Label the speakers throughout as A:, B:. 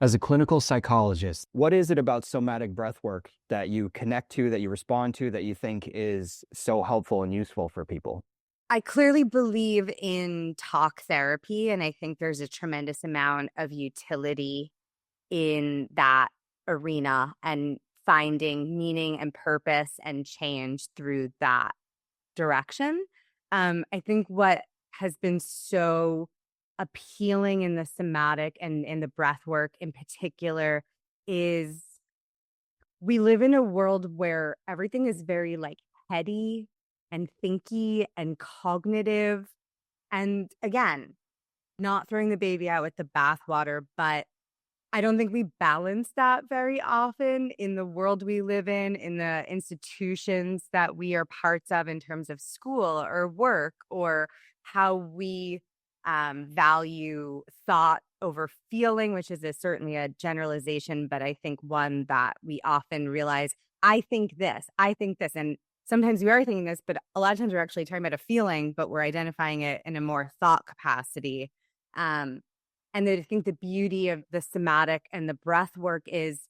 A: As a clinical psychologist, what is it about somatic breathwork that you connect to, that you respond to, that you think is so helpful and useful for people?
B: I clearly believe in talk therapy, and I think there's a tremendous amount of utility in that arena and finding meaning and purpose and change through that direction. I think what has been so appealing in the somatic and in the breath work in particular is we live in a world where everything is very like heady and thinky and cognitive. And again, not throwing the baby out with the bathwater, but I don't think we balance that very often in the world we live in the institutions that we are parts of in terms of school or work or how we value thought over feeling, which is certainly a generalization, but I think one that we often realize, I think this. And sometimes we are thinking this, but a lot of times we're actually talking about a feeling, but we're identifying it in a more thought capacity. Um, and I think the beauty of the somatic and the breath work is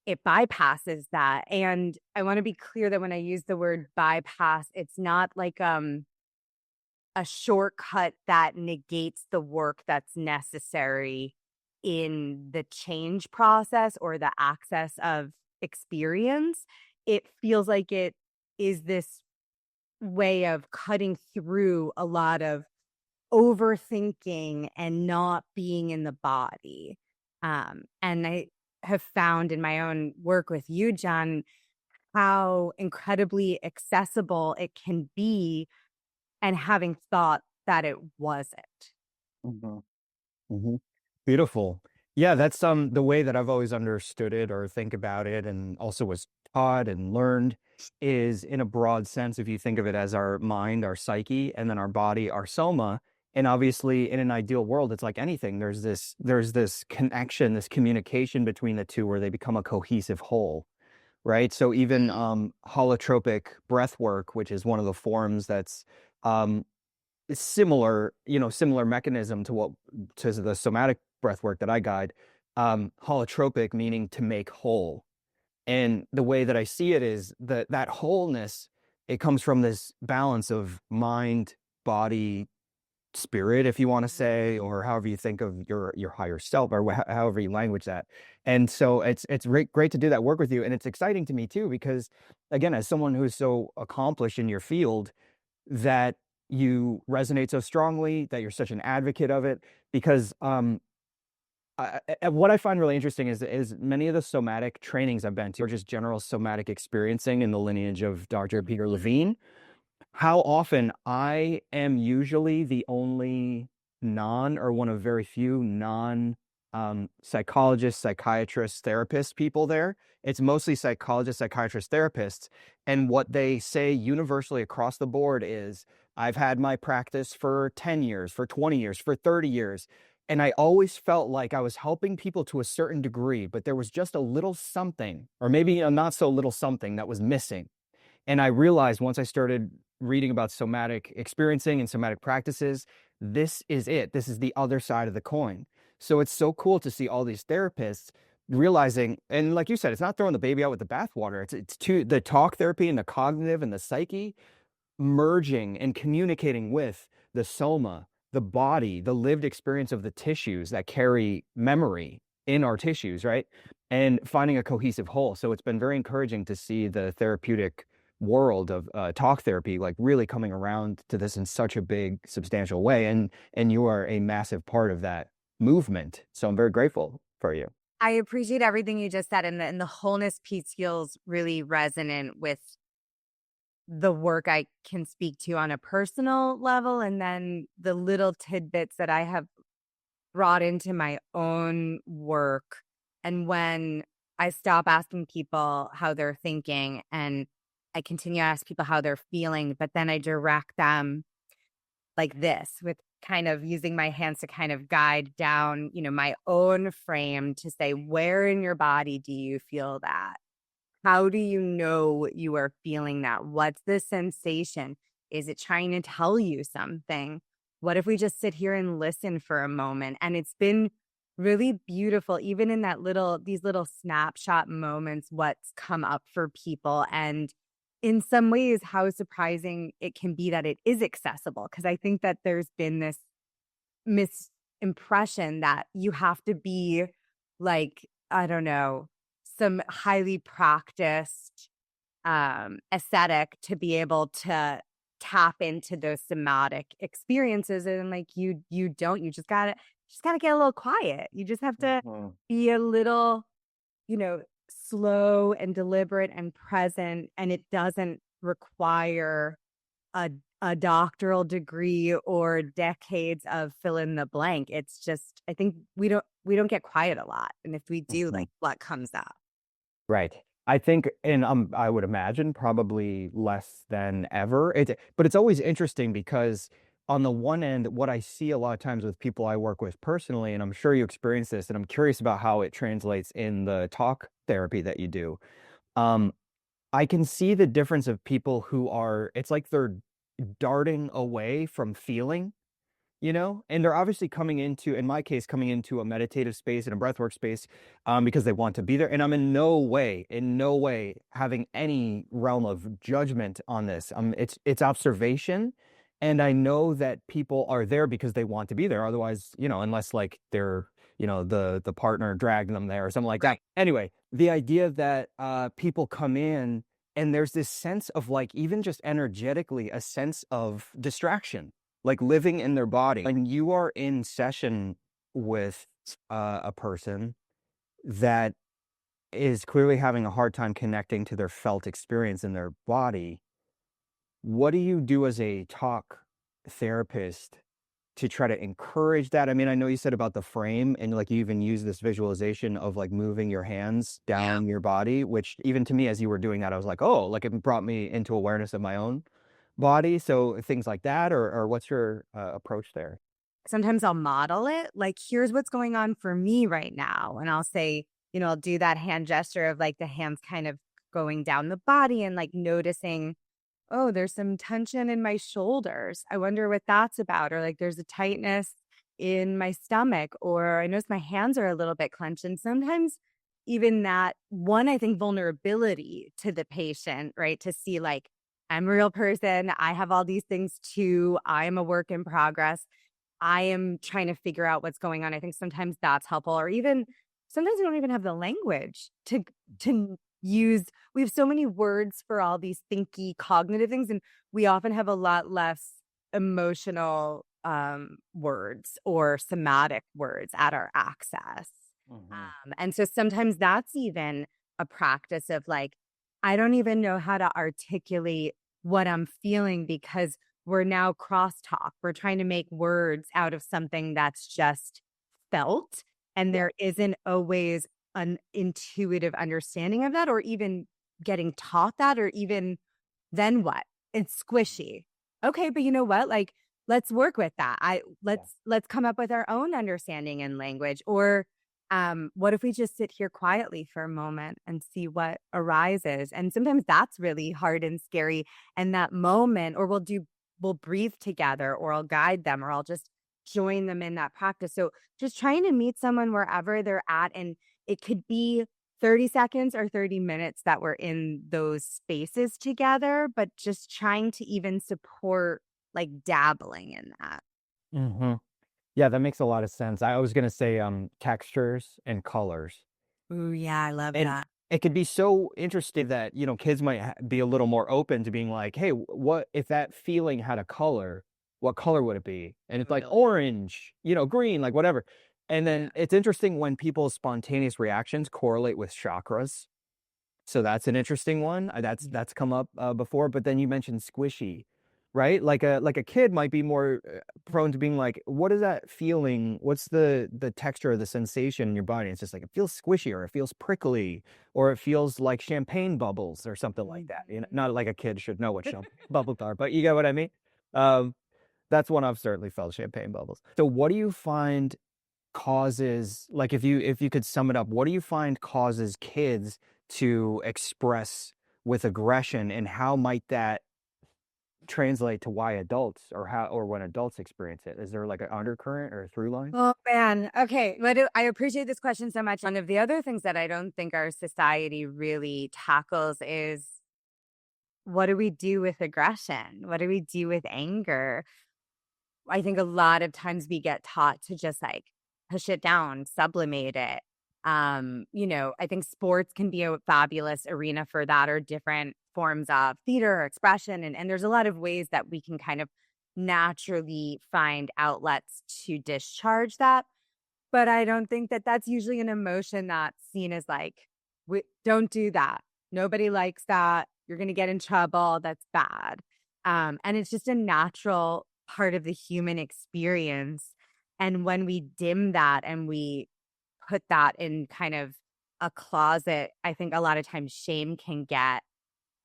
B: it bypasses that. And I want to be clear that when I use the word bypass, it's not like a shortcut that negates the work that's necessary in the change process or the access of experience. It feels like it is this way of cutting through a lot of overthinking and not being in the body. And I have found in my own work with you, Jon, how incredibly accessible it can be and having thought that it wasn't.
A: Mhm. Mhm. Beautiful. Yeah, that's the way that I've always understood it or think about it, and also was taught and learned, is in a broad sense. If you think of it as our mind, our psyche, and then our body, our soma. And obviously in an ideal world, it's like anything. There's this connection, this communication between the two where they become a cohesive whole. Right. So even holotropic breath work, which is one of the forms that's um similar, similar mechanism to the somatic breath work that I guide. Holotropic meaning to make whole. And the way that I see it is that wholeness, it comes from this balance of mind, body, spirit, if you want to say, or however you think of your higher self, or however you language that. And so it's great to do that work with you, and it's exciting to me too because, again, as someone who's so accomplished in your field, that you resonate so strongly, that you're such an advocate of it, because what I find really interesting is many of the somatic trainings I've been to, or just general somatic experiencing in the lineage of Dr. Peter Levine, how often I am usually the only non, or one of very few non, psychologists, psychiatrists, therapists people there. It's mostly psychologists, psychiatrists, therapists. And what they say universally across the board is, I've had my practice for 10 years, for 20 years, for 30 years. And I always felt like I was helping people to a certain degree, but there was just a little something, or maybe a not so little something that was missing. And I realized once I started reading about somatic experiencing and somatic practices, this is it. This is the other side of the coin. So it's so cool to see all these therapists realizing, and like you said, it's not throwing the baby out with the bathwater. It's to the talk therapy and the cognitive and the psyche merging and communicating with the soma, the body, the lived experience of the tissues that carry memory in our tissues, right? And finding a cohesive whole. So it's been very encouraging to see the therapeutic world of talk therapy like really coming around to this in such a big, substantial way. And you are a massive part of that movement. So I'm very grateful for you.
B: I appreciate everything you just said, and the wholeness piece feels really resonant with the work I can speak to on a personal level, and then the little tidbits that I have brought into my own work. And when I stop asking people how they're thinking and I continue to ask people how they're feeling, but then I direct them like this with kind of using my hands to kind of guide down, my own frame to say, where in your body do you feel that? How do you know you are feeling that? What's the sensation? Is it trying to tell you something? What if we just sit here and listen for a moment? And it's been really beautiful, even in these little snapshot moments, what's come up for people. And in some ways, how surprising it can be that it is accessible. Cause I think that there's been this misimpression that you have to be like, I don't know, some highly practiced ascetic to be able to tap into those somatic experiences. And like you don't, you just gotta get a little quiet. You just have to
A: Mhm.
B: be a little, slow and deliberate and present. And it doesn't require a doctoral degree or decades of fill in the blank. It's just, I think we don't get quiet a lot. And if we do,
A: Mhm.
B: like what comes up?
A: Right. I think, and I would imagine probably less than ever. But it's always interesting because on the one end, what I see a lot of times with people I work with personally, and I'm sure you experience this, and I'm curious about how it translates in the talk therapy that you do. Um, I can see the difference of people who are, it's like they're darting away from feeling, and they're obviously coming into, in my case, coming into a meditative space and a breathwork space, because they want to be there. And I'm in no way having any realm of judgment on this. It's observation. And I know that people are there because they want to be there. Otherwise, unless like they're, the partner dragged them there or something like that.
B: Right.
A: Anyway, the idea that people come in and there's this sense of like, even just energetically, a sense of distraction, like living in their body. When you are in session with a person that is clearly having a hard time connecting to their felt experience in their body, what do you do as a talk therapist to try to encourage that? I mean, I know you said about the frame and like you even use this visualization of like moving your hands
B: Yeah.
A: down your body, which even to me as you were doing that, I was like, oh, like it brought me into awareness of my own body. So things like that, or what's your approach there?
B: Sometimes I'll model it, like, "Here's what's going on for me right now," and I'll say, I'll do that hand gesture of, like, the hands kind of going down the body and, like, noticing, "Oh, there's some tension in my shoulders. I wonder what that's about," or, like, "There's a tightness in my stomach," or, "I notice my hands are a little bit clenched," and sometimes even that one, I think, vulnerability to the patient, right, to see, like, "I'm a real person, I have all these things too, I am a work in progress." I am trying to figure out what's going on. I think sometimes that's helpful, or even sometimes we don't even have the language to use. We have so many words for all these thinky cognitive things, and we often have a lot less emotional words or somatic words at our access.
A: Mhm.
B: And so sometimes that's even a practice of like, I don't even know how to articulate what I'm feeling because we're now crosstalk. We're trying to make words out of something that's just felt. And
A: Yeah.
B: there isn't always an intuitive understanding of that, or even getting taught that, or even then what? It's squishy. Okay, but you know what? Like, let's work with that. I
A: Yeah.
B: let's come up with our own understanding and language. Or what if we just sit here quietly for a moment and see what arises? And sometimes that's really hard and scary. And that moment, or we'll breathe together, or I'll guide them, or I'll just join them in that practice. So just trying to meet someone wherever they're at. And it could be 30 seconds or 30 minutes that we're in those spaces together, but just trying to even support like dabbling in that.
A: Mhm. Yeah, that makes a lot of sense. I was gonna say, textures and colors.
B: Ooh, yeah, I love
A: And
B: that.
A: it could be so interesting that, kids might be a little more open to being like, "Hey, what if that feeling had a color, what color would it be?" And it's like
B: Totally.
A: orange, green, like whatever. And
B: Yeah.
A: then it's interesting when people's spontaneous reactions correlate with chakras. So that's an interesting one. That's come up, before, but then you mentioned squishy, right? Like a kid might be more, prone to being like, "What is that feeling? What's the texture or the sensation in your body?" It's just like, "It feels squishy," or "It feels prickly," or "It feels like champagne bubbles," or something like that.
B: Mhm.
A: Not like a kid should know what champagne bubbles are, but you get what I mean? Um, that's one I've certainly felt, champagne bubbles. So what do you find causes, like, if you could sum it up, what do you find causes kids to express with aggression, and how might that translate to why adults or how or when adults experience it? Is there like an undercurrent or a through line?
B: Oh man. Okay. I appreciate this question so much. One of the other things that I don't think our society really tackles is what do we do with aggression? What do we do with anger? I think a lot of times we get taught to just like push it down, sublimate it. I think sports can be a fabulous arena for that, or different forms of theater or expression. And there's a lot of ways that we can kind of naturally find outlets to discharge that. But I don't think that that's usually an emotion that's seen as like, don't do that. Nobody likes that. You're going to get in trouble. That's bad. And it's just a natural part of the human experience. And when we dim that and we put that in kind of a closet, I think a lot of times shame can get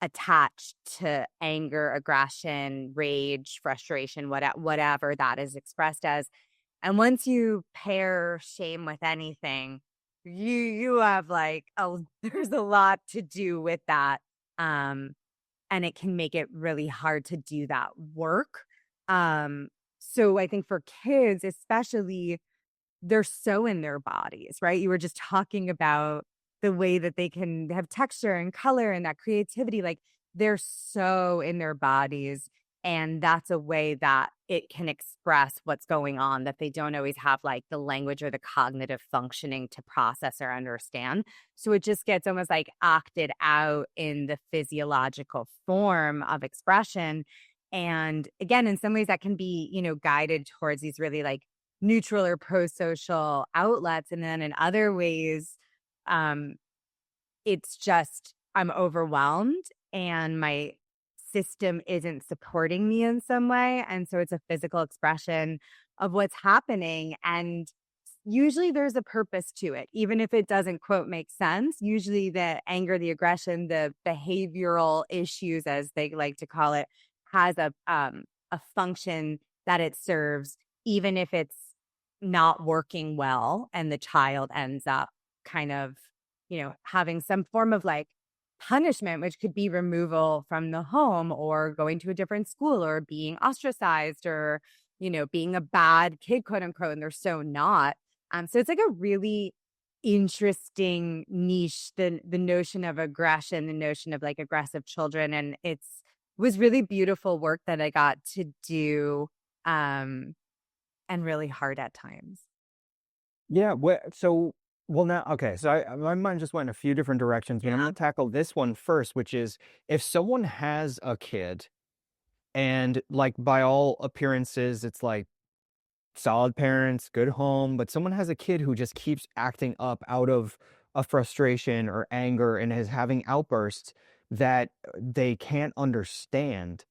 B: attached to anger, aggression, rage, frustration, whatever that is expressed as. And once you pair shame with anything, you have like there's a lot to do with that. Um, and it can make it really hard to do that work. So I think for kids, especially, they're so in their bodies, right? You were just talking about the way that they can have texture and color and that creativity. Like they're so in their bodies. And that's a way that it can express what's going on that they don't always have like the language or the cognitive functioning to process or understand. So it just gets almost like acted out in the physiological form of expression. And again, in some ways that can be, guided towards these really like neutral or pro-social outlets. And then in other ways, um, it's just I'm overwhelmed and my system isn't supporting me in some way. And so it's a physical expression of what's happening. And usually there's a purpose to it, even if it doesn't quote make sense. Usually the anger, the aggression, the behavioral issues, as they like to call it, has a function that it serves, even if it's not working well and the child ends up kind of, having some form of like punishment, which could be removal from the home or going to a different school or being ostracized or, being a bad kid, quote unquote, and they're so not. So it's like a really interesting niche, the notion of aggression, the notion of like aggressive children. And was really beautiful work that I got to do, and really hard at times.
A: Yeah. Well, now, okay. So my mind just went in a few different directions, but I'm going to tackle this one first, which is if someone has a kid and like by all appearances, it's like solid parents, good home, but someone has a kid who just keeps acting up out of a frustration or anger and is having outbursts that they can't understand.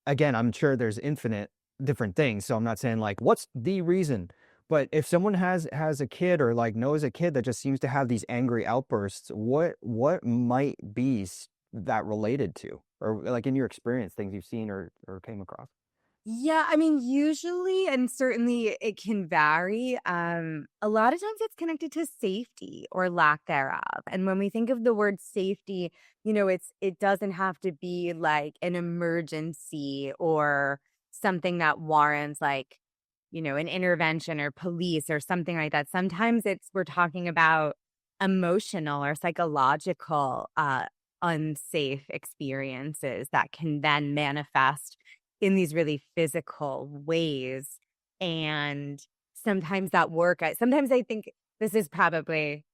A: Again, I'm sure there's infinite different things, so I'm not saying like what's the reason, but if someone has a kid or like knows a kid that just seems to have these angry outbursts, what might be that related to, or like in your experience, things you've seen or came across?
B: Yeah, I mean, usually, and certainly it can vary. A lot of times it's connected to safety or lack thereof. And when we think of the word safety, it doesn't have to be like an emergency or something that warrants like, an intervention or police or something like that. Sometimes we're talking about emotional or psychological unsafe experiences that can then manifest in these really physical ways. And sometimes sometimes I think this is probably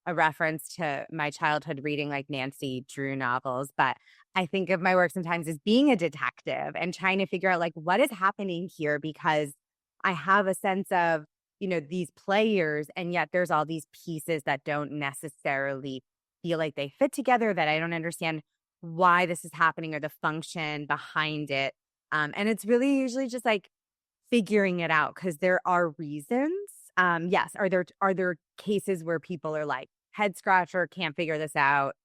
B: a reference to my childhood reading like Nancy Drew novels, but I think of my work sometimes as being a detective and trying to figure out like what is happening here, because I have a sense of, these players, and yet there's all these pieces that don't necessarily feel like they fit together, that I don't understand why this is happening or the function behind it. And it's really usually just like figuring it out because there are reasons. Yes, are there cases where people are like head scratcher, can't figure this out?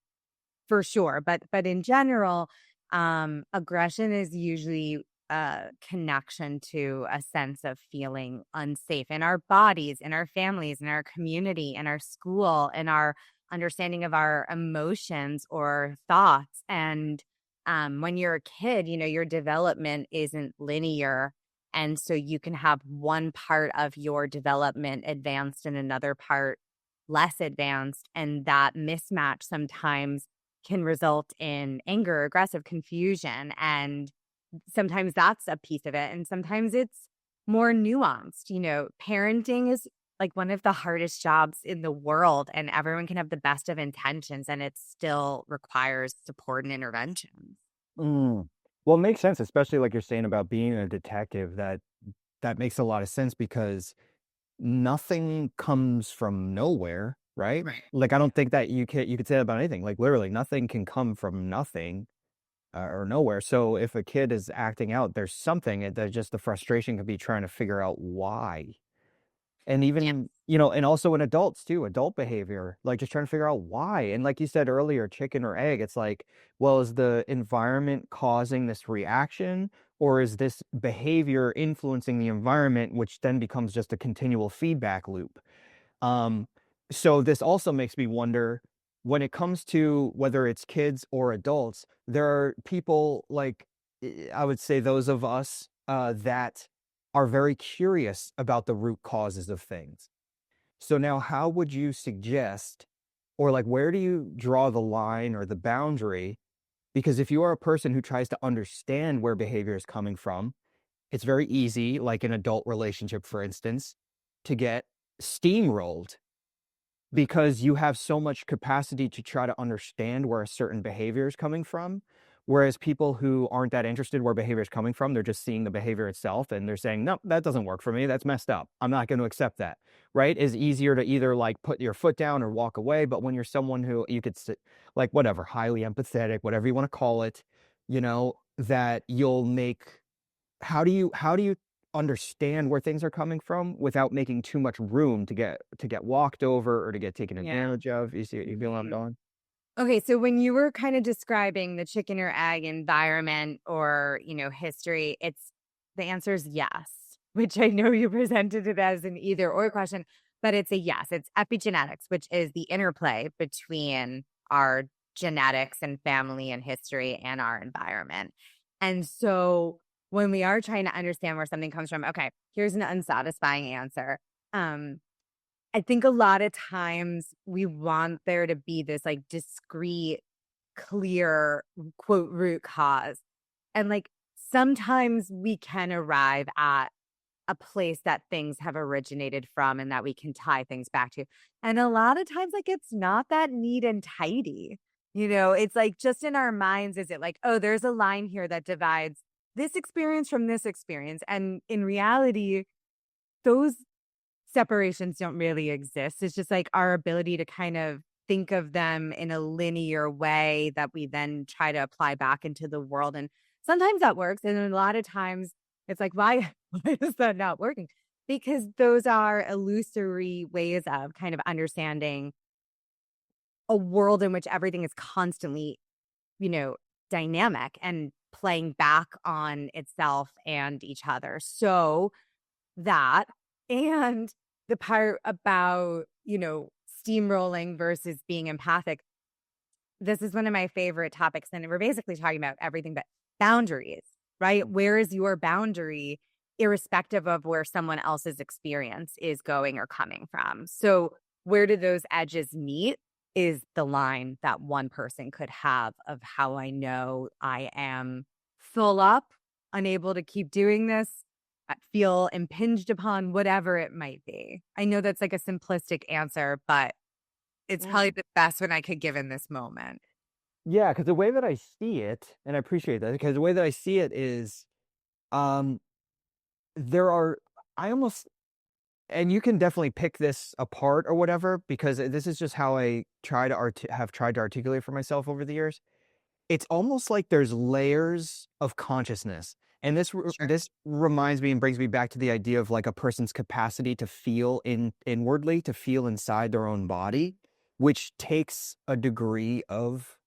B: For sure, but in general, aggression is usually a connection to a sense of feeling unsafe in our bodies, in our families, in our community, in our school, in our understanding of our emotions or thoughts. And When you're a kid, your development isn't linear. And so you can have one part of your development advanced and another part less advanced. And that mismatch sometimes can result in anger, aggressive confusion. And sometimes that's a piece of it. And sometimes it's more nuanced. Parenting is like one of the hardest jobs in the world, and everyone can have the best of intentions, and it still requires support and interventions.
A: Mm. Well, it makes sense, especially like you're saying about being a detective, that makes a lot of sense because nothing comes from nowhere, right?
B: Right.
A: Like I don't think that you could say that about anything. Like literally nothing can come from nothing or nowhere. So if a kid is acting out, there's something that just the frustration could be trying to figure out why. And
B: Yeah.
A: even, and also in adults too, adult behavior, like just trying to figure out why. And like you said earlier, chicken or egg, it's like, well, is the environment causing this reaction, or is this behavior influencing the environment, which then becomes just a continual feedback loop? Um, so this also makes me wonder when it comes to whether it's kids or adults, there are people like I would say those of us that are very curious about the root causes of things. So now how would you suggest or like where do you draw the line or the boundary? Because if you are a person who tries to understand where behavior is coming from, it's very easy, like an adult relationship, for instance, to get steamrolled because you have so much capacity to try to understand where a certain behavior is coming from. Whereas people who aren't that interested where behavior is coming from, they're just seeing the behavior itself and they're saying, no, that doesn't work for me. That's messed up. I'm not going to accept that. Right? Is easier to either like put your foot down or walk away. But when you're someone who you could sit, like whatever, highly empathetic, whatever you want to call it, that you'll make how do you understand where things are coming from without making too much room to get walked over or to get taken
B: Yeah.
A: advantage of? You feel what I'm
B: Mhm.
A: going?
B: Okay, so when you were kind of describing the chicken or egg environment or, history, the answer is yes, which I know you presented it as an either or question, but it's a yes. It's epigenetics, which is the interplay between our genetics and family and history and our environment. And so when we are trying to understand where something comes from, okay, here's an unsatisfying answer. Um, I think a lot of times we want there to be this like discrete, clear, quote, root cause. And like sometimes we can arrive at a place that things have originated from and that we can tie things back to. And a lot of times, like it's not that neat and tidy. It's like just in our minds, is it like, oh, there's a line here that divides this experience from this experience. And in reality, those separations don't really exist. It's just like our ability to kind of think of them in a linear way that we then try to apply back into the world. And sometimes that works. And a lot of times it's like, why, why is that not working? Because those are illusory ways of kind of understanding a world in which everything is constantly, you know, dynamic and playing back on itself and each other. So that and the part about, steamrolling versus being empathic. This is one of my favorite topics. And we're basically talking about everything but boundaries, right? Where is your boundary, irrespective of where someone else's experience is going or coming from? So, where do those edges meet is the line that one person could have of how I know I am full up, unable to keep doing this, feel impinged upon, whatever it might be. I know that's like a simplistic answer, but it's
A: Mm.
B: probably the best one I could give in this moment.
A: Yeah, because the way that I see it, and I appreciate that, because the way that I see it is, um, there are, I almost, and you can definitely pick this apart or whatever, because this is just how I have tried to articulate for myself over the years. It's almost like there's layers of consciousness. And
B: Sure.
A: this reminds me and brings me back to the idea of like a person's capacity to feel inwardly, to feel inside their own body, which takes a degree of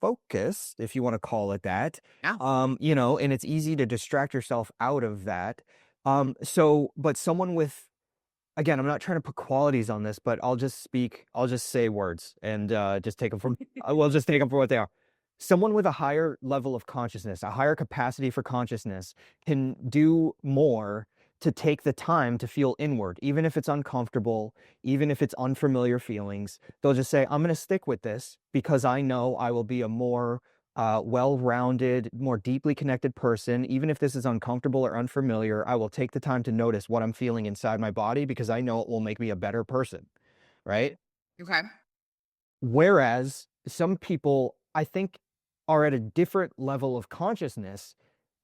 A: focus, if you want to call it that.
B: Yeah.
A: And it's easy to distract yourself out of that. But someone with, again, I'm not trying to put qualities on this, but I'll just say words and just take them from, I will just take them for what they are. someone with a higher level of consciousness, a higher capacity for consciousness, can do more to take the time to feel inward, even if it's uncomfortable, even if it's unfamiliar feelings. They'll just say, I'm going to stick with this because I know I will be a more well-rounded, more deeply connected person. Even if this is uncomfortable or unfamiliar, I will take the time to notice what I'm feeling inside my body because I know it will make me a better person. Right.
C: Okay.
A: Whereas some people, I think, are at a different level of consciousness.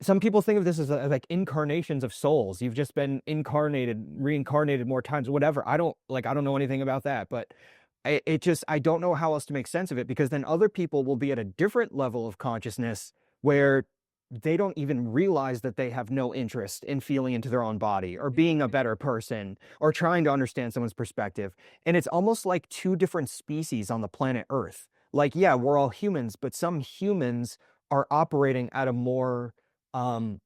A: Some people think of this as like incarnations of souls. You've just been incarnated, reincarnated more times, whatever. I don't know anything about that, but I don't know how else to make sense of it, because then other people will be at a different level of consciousness where they don't even realize that they have no interest in feeling into their own body or being a better person or trying to understand someone's perspective. And it's almost like two different species on the planet Earth. Like, yeah, we're all humans, but some humans are operating at a more um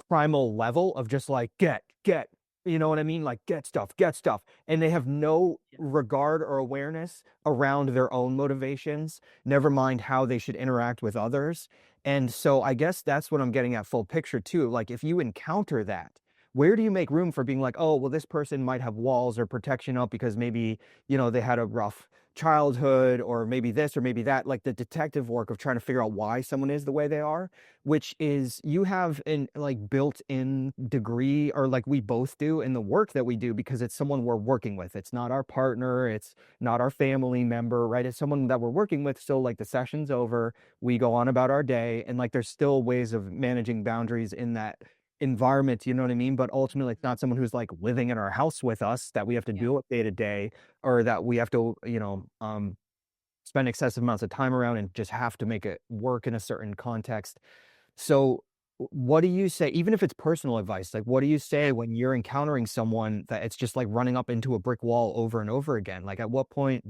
A: primal level of just like get, you know what I mean? Like get stuff. And they have no regard or awareness around their own motivations, never mind how they should interact with others. And so I guess that's what I'm getting at, full picture too. Like, if you encounter that, where do you make room for being like, oh, well, this person might have walls or protection up because maybe, they had a rough childhood, or maybe this or maybe that, like the detective work of trying to figure out why someone is the way they are, which is, you have an like built-in degree, or like we both do in the work that we do, because it's someone we're working with. It's not our partner, it's not our family member, right? It's someone that we're working with. So like the session's over, we go on about our day, and like there's still ways of managing boundaries in that environment, you know what I mean? But ultimately it's not someone who's like living in our house with us that we have to
C: Yeah.
A: deal with day to day, or that we have to, spend excessive amounts of time around and just have to make it work in a certain context. So, what do you say, even if it's personal advice, like what do you say when you're encountering someone that it's just like running up into a brick wall over and over again? Like, at what point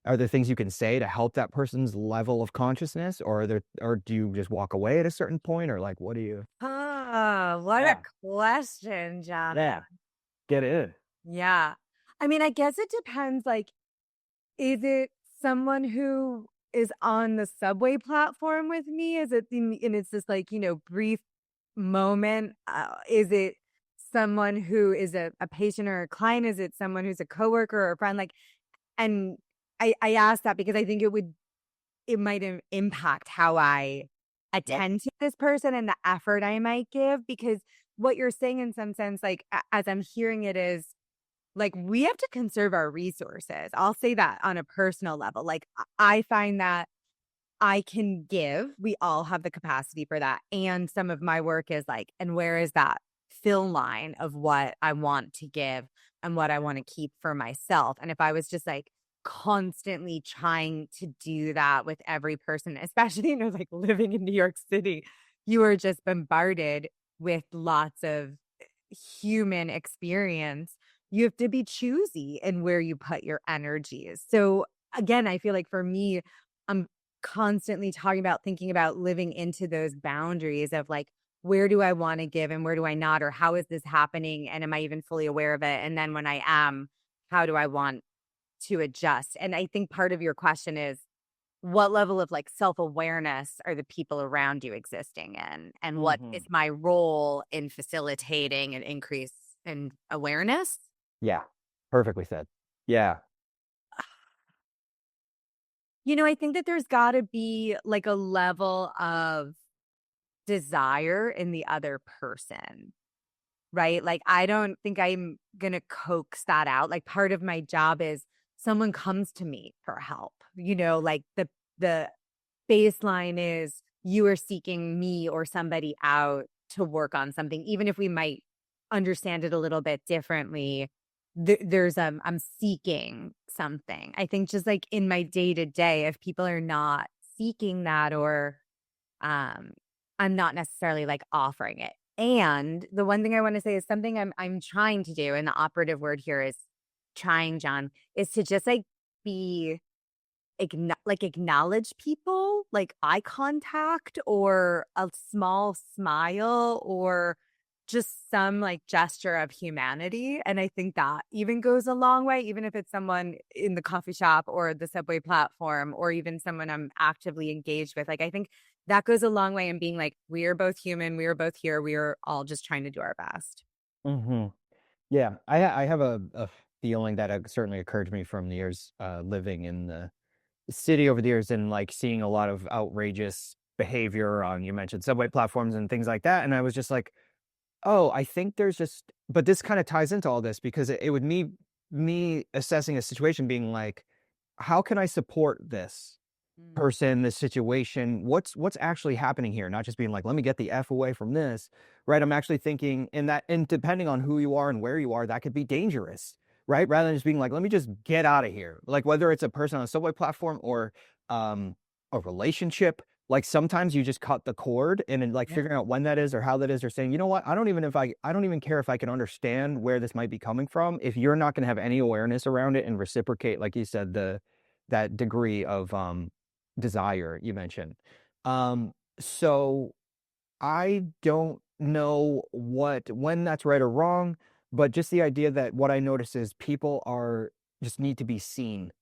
A: are there things you can say to help that person's level of consciousness, or do you just walk away at a certain point, or like, what do you?
B: Oh, what a
A: Yeah.
B: question, John.
A: Yeah. Get in.
B: Yeah. I mean, I guess it depends. Like, is it someone who is on the subway platform with me? Is it, and it's this like, brief moment? Is it someone who is a patient or a client? Is it someone who's a coworker or a friend? Like, and I ask that because I think it might impact how I
A: Yep.
B: attend to this person and the effort I might give. Because what you're saying, in some sense, like as I'm hearing it, is like we have to conserve our resources. I'll say that on a personal level. Like I find that I can give. We all have the capacity for that. And some of my work is like, and where is that fill line of what I want to give and what I want to keep for myself? And if I was just like constantly trying to do that with every person, especially, like living in New York City, you are just bombarded with lots of human experience. You have to be choosy in where you put your energies. So again, I feel like for me, I'm constantly talking about thinking about living into those boundaries of like, where do I want to give and where do I not? Or how is this happening? And am I even fully aware of it? And then when I am, how do I want to adjust? And I think part of your question is, what level of like self-awareness are the people around you existing in? And what is
A: Mhm.
B: my role in facilitating an increase in awareness?
A: Yeah. Perfectly said. Yeah.
B: I think that there's got to be like a level of desire in the other person, right? Like, I don't think I'm going to coax that out. Like, part of my job is someone comes to me for help, like the baseline is you are seeking me or somebody out to work on something, even if we might understand it a little bit differently. There's I'm seeking something. I think just like in my day to day, if people are not seeking that, or um I'm not necessarily like offering it. And the one thing I want to say is something I'm trying to do, and the operative word here is trying, John, is to just like be acknowledge people, like eye contact or a small smile, or just some like gesture of humanity. And I think that even goes a long way, even if it's someone in the coffee shop or the subway platform, or even someone I'm actively engaged with. Like, I think that goes a long way in being like, we are both human, we are both here, we are all just trying to do our best.
A: Hmm. Yeah, I have a feeling that certainly occurred to me from the years living in the city over the years and like seeing a lot of outrageous behavior on, you mentioned subway platforms and things like that. And I was just like, oh, I think there's just, but this kind of ties into all this because it would me assessing a situation being like, how can I support this
B: Mm.
A: person, this situation? What's actually happening here? Not just being like, let me get the F away from this, right? I'm actually thinking in that, and depending on who you are and where you are, that could be dangerous, right? Rather than just being like, let me just get out of here. Like whether it's a person on a subway platform or um a relationship, like sometimes you just cut the cord and then like
B: Yeah.
A: figuring out when that is or how that is, or saying, you know what, I don't even care if I can understand where this might be coming from. If you're not going to have any awareness around it and reciprocate, like you said, the that degree of desire you mentioned. So I don't know when that's right or wrong, but just the idea that what I notice is people are just need to be seen.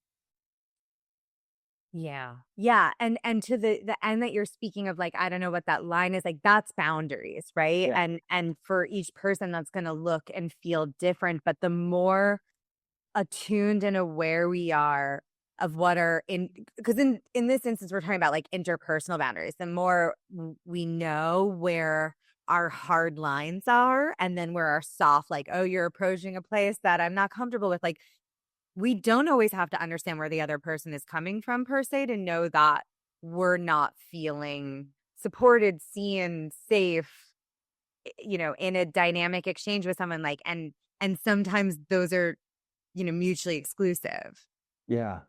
B: Yeah. Yeah, and to the end that you're speaking of, like, I don't know what that line is, like, that's boundaries, right?
A: Yeah.
B: And for each person, that's gonna look and feel different, but the more attuned and aware we are of what are in, because in this instance, we're talking about, like, interpersonal boundaries. The more we know where our hard lines are, and then where our soft, like, "Oh, you're approaching a place that I'm not comfortable with," like, we don't always have to understand where the other person is coming from per se to know that we're not feeling supported, seen, safe, in a dynamic exchange with someone, like, and sometimes those are, mutually exclusive.
A: Yeah.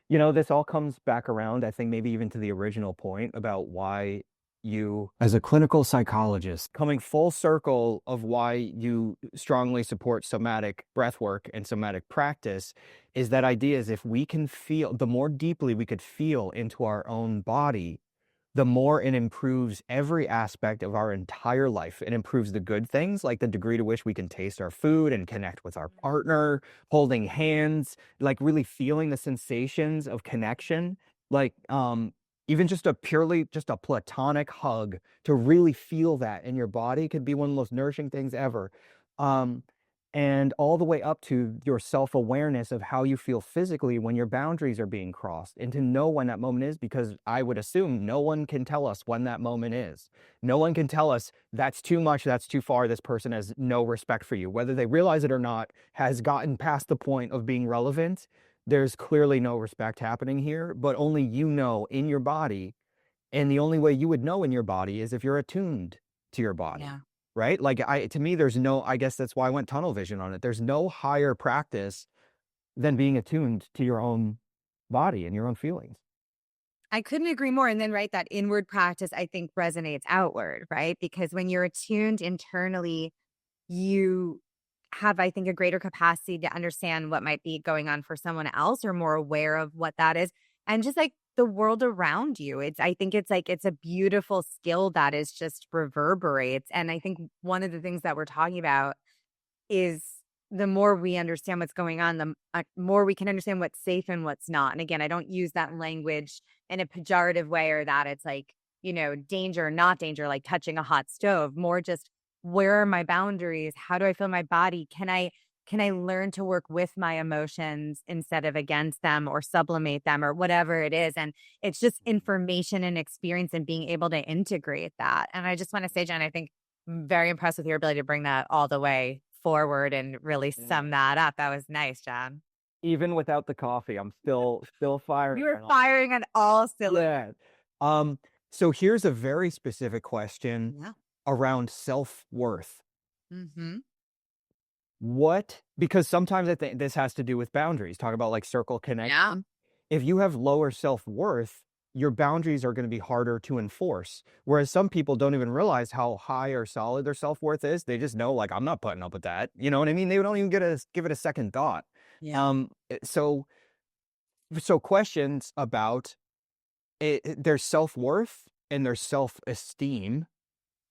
A: This all comes back around, I think maybe even to the original point about why you, as a clinical psychologist, coming full circle of why you strongly support somatic breathwork and somatic practice, is that idea is if we can feel, the more deeply we could feel into our own body, the more it improves every aspect of our entire life. It improves the good things, like the degree to which we can taste our food and connect with our partner, holding hands, like really feeling the sensations of connection. Like, even just a platonic hug, to really feel that in your body could be one of the most nourishing things ever. Um, and all the way up to your self-awareness of how you feel physically when your boundaries are being crossed, and to know when that moment is, because I would assume no one can tell us when that moment is. No one can tell us that's too much, that's too far, this person has no respect for you. Whether they realize it or not, has gotten past the point of being relevant. There's clearly no respect happening here, but only you know in your body. And the only way you would know in your body is if you're attuned to your body,
B: Yeah.
A: right? Like to me, there's no, I guess that's why I went tunnel vision on it. There's no higher practice than being attuned to your own body and your own feelings.
B: I couldn't agree more. And then, right, that inward practice, I think, resonates outward, right? Because when you're attuned internally, you have, I think, a greater capacity to understand what might be going on for someone else, or more aware of what that is. And just like the world around you. I think it's like, it's a beautiful skill that is just reverberates. And I think one of the things that we're talking about is the more we understand what's going on, the more we can understand what's safe and what's not. And again, I don't use that language in a pejorative way, or that it's like, danger, not danger, like touching a hot stove, more just, where are my boundaries? How do I feel my body? Can I learn to work with my emotions instead of against them, or sublimate them, or whatever it is? And it's just information and experience, and being able to integrate that. And I just want to say, Jen, I think I'm very impressed with your ability to bring that all the way forward and really
A: Yeah.
B: sum that up. That was nice, John.
A: Even without the coffee, I'm still firing
B: You were
A: on all.
B: firing on all cylinders.
A: Yeah. Um, so here's a very specific question
B: Yeah.
A: around self-worth.
B: Mhm.
A: Because sometimes I think this has to do with boundaries, talk about like circle
B: Yeah.
A: connection. If you have lower self-worth, your boundaries are going to be harder to enforce. Whereas some people don't even realize how high or solid their self-worth is. They just know, like, I'm not putting up with that. You know what I mean? They don't even give it a second thought.
B: Yeah.
A: So questions about their self-worth and their self-esteem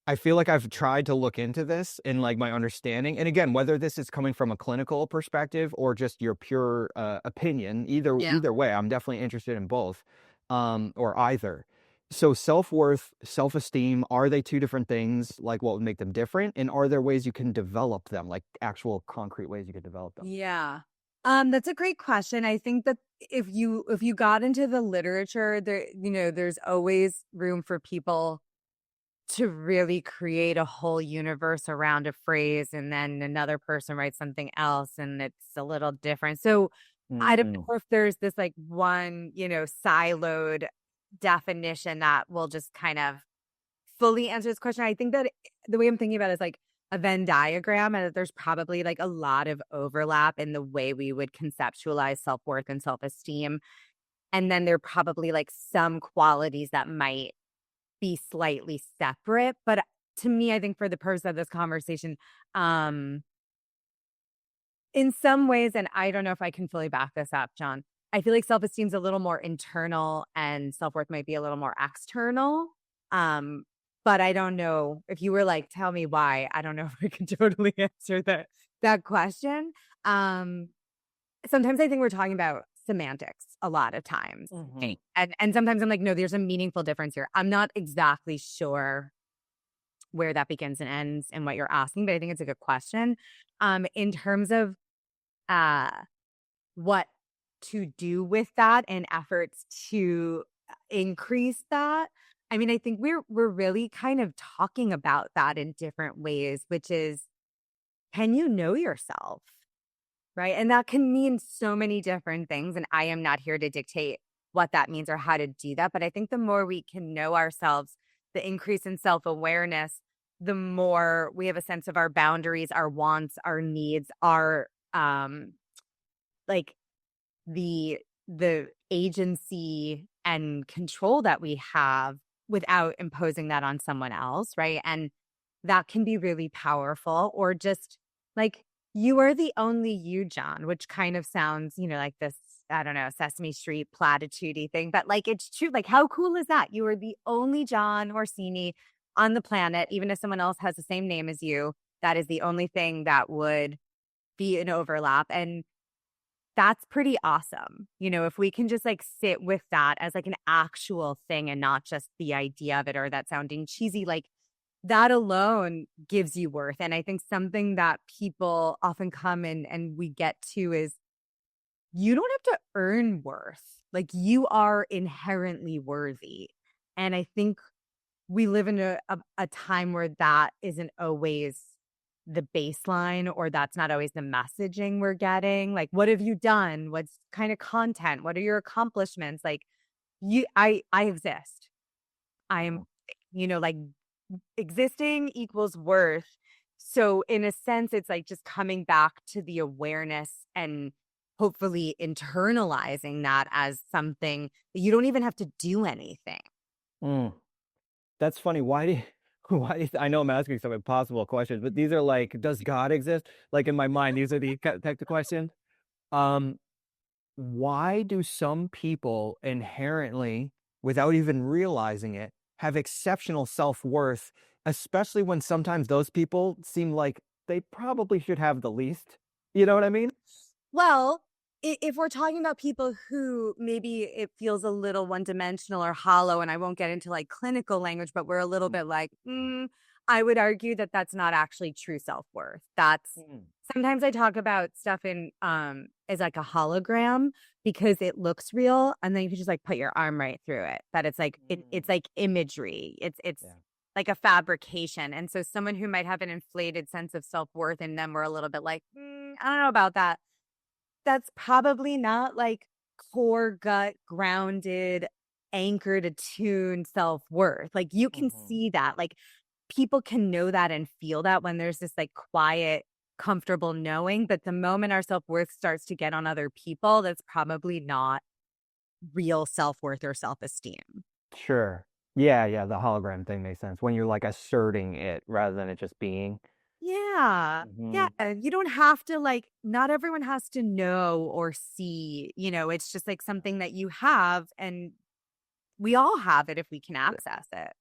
A: I feel like I've tried to look into this in like my understanding. And again, whether this is coming from a clinical perspective or just your pure opinion,
B: Yeah.
A: either way, I'm definitely interested in both, or either. So self-worth, self-esteem, are they two different things? Like what would make them different? And are there ways you can develop them, like actual concrete ways you could develop them?
B: Yeah. That's a great question. I think that if you got into the literature, there, there's always room for people to really create a whole universe around a phrase, and then another person writes something else and it's a little different. So I don't
A: Mm,
B: know if there's this like one, siloed definition that will just kind of fully answer this question. I think that the way I'm thinking about it is like a Venn diagram, and that there's probably like a lot of overlap in the way we would conceptualize self-worth and self-esteem. And then there are probably like some qualities that might be slightly separate. But to me, I think for the purpose of this conversation, um, in some ways, and I don't know if I can fully back this up, Jon, I feel like self-esteem is a little more internal and self-worth might be a little more external. Um, but I don't know if you were like, tell me why. I don't know if I can totally answer that question. Um, Sometimes I think we're talking about semantics a lot of times.
A: mhm.
B: And sometimes I'm like, no, there's a meaningful difference here. I'm not exactly sure where that begins and ends and what you're asking, but I think it's a good question. In terms of uh what to do with that and efforts to increase that. I mean, I think we're really kind of talking about that in different ways, which is, can you know yourself? Right? And that can mean so many different things, and I am not here to dictate what that means or how to do that, but I think the more we can know ourselves, the increase in self-awareness, the more we have a sense of our boundaries, our wants, our needs, our like the agency and control that we have without imposing that on someone else, right? And that can be really powerful. Or just like, you are the only you, Jon, which kind of sounds, like this, I don't know, Sesame Street platitude thing, but like it's true. Like, how cool is that? You are the only Jon Orsini on the planet, even if someone else has the same name as you. That is the only thing that would be an overlap. And that's pretty awesome. If we can just like sit with that as like an actual thing and not just the idea of it or that sounding cheesy, like that alone gives you worth. And I think something that people often come in and we get to is, you don't have to earn worth. Like, you are inherently worthy. And I think we live in a time where that isn't always the baseline, or that's not always the messaging we're getting. Like, what have you done? What's kind of content? What are your accomplishments? Like, I exist. I am, like, existing equals worth. So in a sense, it's like just coming back to the awareness and hopefully internalizing that as something that you don't even have to do anything.
A: Mm. That's funny. Why do you, why do you, I know I'm asking some impossible questions, but these are like, does God exist? Like in my mind, these are the type of questions. Um, why do some people inherently, without even realizing it, have exceptional self-worth, especially when sometimes those people seem like they probably should have the least? You know what I mean?
B: Well, if we're talking about people who maybe it feels a little one dimensional or hollow, and I won't get into like clinical language, but we're a little
A: Mm,
B: bit like, I would argue that that's not actually true self worth. That's
A: mm,
B: sometimes I talk about stuff in as like a hologram because it looks real, and then you can just like put your arm right through it. That it's like it's
A: mm.
B: like imagery. It's
A: Yeah.
B: like a fabrication. And so someone who might have an inflated sense of self worth in them, we're a little bit like, I don't know about that. That's probably not like core gut grounded, anchored, attuned self-worth. Like, you can
A: Mhm.
B: see that. Like, people can know that and feel that when there's this like quiet, comfortable knowing. But the moment our self-worth starts to get on other people, that's probably not real self-worth or self-esteem.
A: Sure. Yeah, yeah, the hologram thing makes sense when you're like asserting it rather than it just being.
B: Yeah. Yeah.
A: Mhm.
B: You don't have to like, not everyone has to know or see, it's just like
A: Yeah.
B: something that you have, and we all have it if we can access it.